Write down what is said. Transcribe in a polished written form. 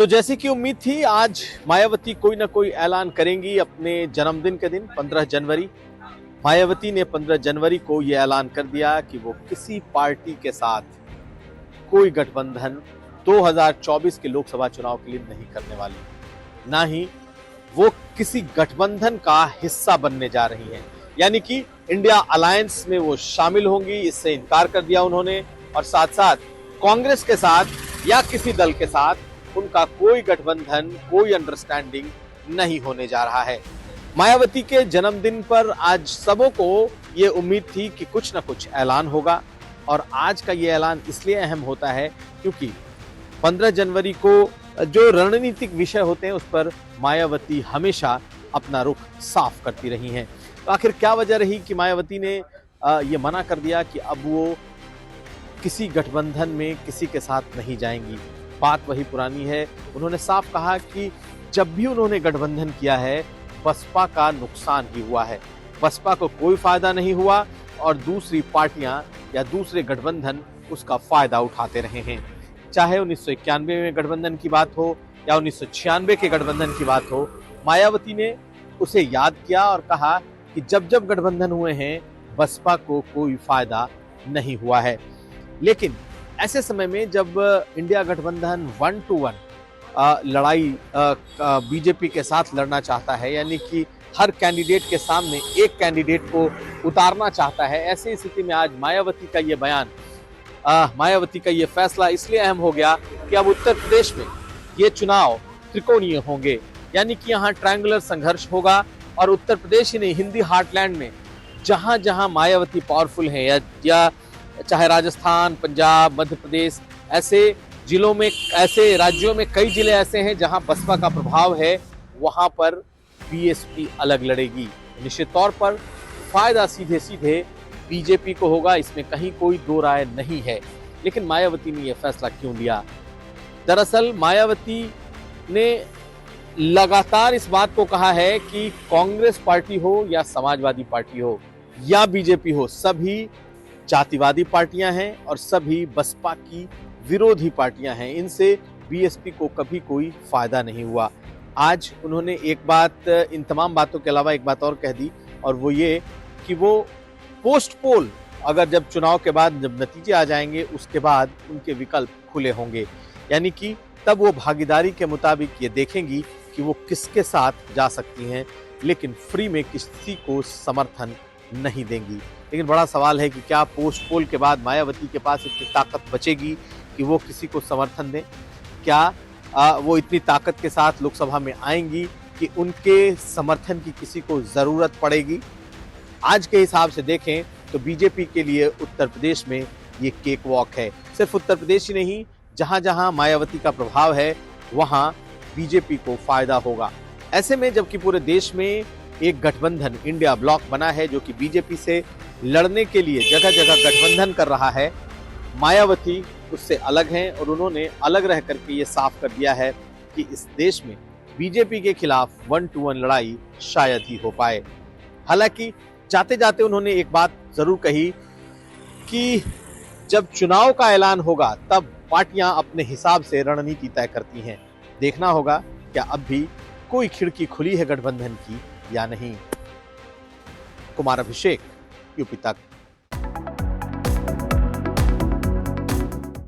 तो जैसे कि उम्मीद थी, आज मायावती कोई ना कोई ऐलान करेंगी अपने जन्मदिन के दिन 15 जनवरी। मायावती ने 15 जनवरी को यह ऐलान कर दिया कि वो किसी पार्टी के साथ कोई गठबंधन 2024 के लोकसभा चुनाव के लिए नहीं करने वाली, ना ही वो किसी गठबंधन का हिस्सा बनने जा रही हैं। यानी कि इंडिया अलायंस में वो शामिल होंगी, इससे इनकार कर दिया उन्होंने। और साथ साथ कांग्रेस के साथ या किसी दल के साथ उनका कोई गठबंधन, कोई अंडरस्टैंडिंग नहीं होने जा रहा है। मायावती के जन्मदिन पर आज सबों को ये उम्मीद थी कि कुछ ना कुछ ऐलान होगा, और आज का ये ऐलान इसलिए अहम होता है क्योंकि 15 जनवरी को जो रणनीतिक विषय होते हैं उस पर मायावती हमेशा अपना रुख साफ करती रही हैं। तो आखिर क्या वजह रही कि मायावती ने ये मना कर दिया कि अब वो किसी गठबंधन में किसी के साथ नहीं जाएंगी? बात वही पुरानी है। उन्होंने साफ कहा कि जब भी उन्होंने गठबंधन किया है, बसपा का नुकसान ही हुआ है, बसपा को कोई फायदा नहीं हुआ और दूसरी पार्टियां या दूसरे गठबंधन उसका फायदा उठाते रहे हैं। चाहे 1991 में गठबंधन की बात हो या 1996 के गठबंधन की बात हो, मायावती ने उसे याद किया और कहा कि जब जब गठबंधन हुए हैं, बसपा को कोई फायदा नहीं हुआ है। लेकिन ऐसे समय में जब इंडिया गठबंधन 1 to 1 लड़ाई बीजेपी के साथ लड़ना चाहता है, यानी कि हर कैंडिडेट के सामने एक कैंडिडेट को उतारना चाहता है, ऐसी स्थिति में आज मायावती का ये बयान, मायावती का ये फैसला इसलिए अहम हो गया कि अब उत्तर प्रदेश में ये चुनाव त्रिकोणीय होंगे, यानी कि यहाँ ट्रायंगुलर संघर्ष होगा। और उत्तर प्रदेश ही नहीं, हिंदी हार्टलैंड में जहां जहां मायावती पावरफुल है, या चाहे राजस्थान, पंजाब, मध्य प्रदेश, ऐसे जिलों में, ऐसे राज्यों में कई जिले ऐसे हैं जहां बसपा का प्रभाव है, वहां पर बीएसपी अलग लड़ेगी। निश्चित तौर पर फायदा सीधे सीधे बीजेपी को होगा, इसमें कहीं कोई दो राय नहीं है। लेकिन मायावती ने यह फैसला क्यों लिया? दरअसल मायावती ने लगातार इस बात को कहा है कि कांग्रेस पार्टी हो या समाजवादी पार्टी हो या बीजेपी हो, सभी जातिवादी पार्टियां हैं और सभी बसपा की विरोधी पार्टियां हैं। इनसे बीएसपी को कभी कोई फायदा नहीं हुआ। आज उन्होंने एक बात, इन तमाम बातों के अलावा एक बात और कह दी, और वो ये कि वो पोस्ट पोल, अगर जब चुनाव के बाद जब नतीजे आ जाएंगे उसके बाद उनके विकल्प खुले होंगे, यानी कि तब वो भागीदारी के मुताबिक ये देखेंगी कि वो किसके साथ जा सकती हैं, लेकिन फ्री में किसी को समर्थन नहीं देंगी। लेकिन बड़ा सवाल है कि क्या पोस्ट पोल के बाद मायावती के पास इतनी ताकत बचेगी कि वो किसी को समर्थन दें? क्या वो इतनी ताकत के साथ लोकसभा में आएंगी कि उनके समर्थन की किसी को जरूरत पड़ेगी? आज के हिसाब से देखें तो बीजेपी के लिए उत्तर प्रदेश में ये केक वॉक है। सिर्फ उत्तर प्रदेश ही नहीं, जहां जहां मायावती का प्रभाव है वहां बीजेपी को फायदा होगा। ऐसे में जबकि पूरे देश में एक गठबंधन इंडिया ब्लॉक बना है जो कि बीजेपी से लड़ने के लिए जगह जगह गठबंधन कर रहा है, मायावती उससे अलग हैं और उन्होंने अलग रह करके ये साफ कर दिया है कि इस देश में बीजेपी के खिलाफ 1 to 1 लड़ाई शायद ही हो पाए। हालांकि जाते जाते उन्होंने एक बात जरूर कही कि जब चुनाव का ऐलान होगा तब पार्टियां अपने हिसाब से रणनीति तय करती हैं। देखना होगा क्या अब भी कोई खिड़की खुली है गठबंधन की या नहीं। कुमार अभिषेक, यूपी तक।